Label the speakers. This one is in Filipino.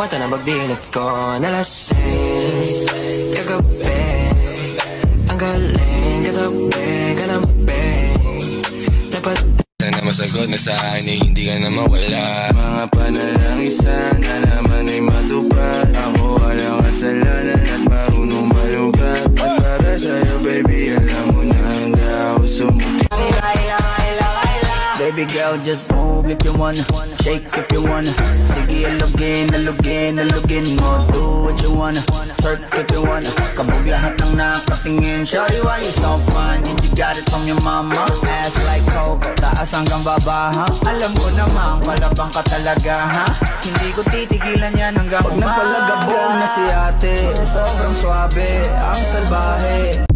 Speaker 1: mata na pagdilat ko nalasing kagabi. Ang galing katabi ka na dapat sana masagot na sa akin eh, hindi ka na mawala.
Speaker 2: Mga panalangin sana naman ay matupad. Ako walang kasalanan at marunong malugat. At para sa'yo baby alam mo na handa ako sumuti.
Speaker 3: Baby girl, just move if you wanna, shake if you wanna. Sige, alugin mo, do what you wanna, twerk if you wanna. Kabog lahat ng nakatingin. Shawty, why you so fine? Did you got it from your mama? Ass like Coco, taas hanggang baba, ha? Alam ko naman, palabang ka talaga, ha? Hindi ko titigilan yan hanggang umaga. Pag napalagabong na si ate, sobrang swabe, ang salbahe.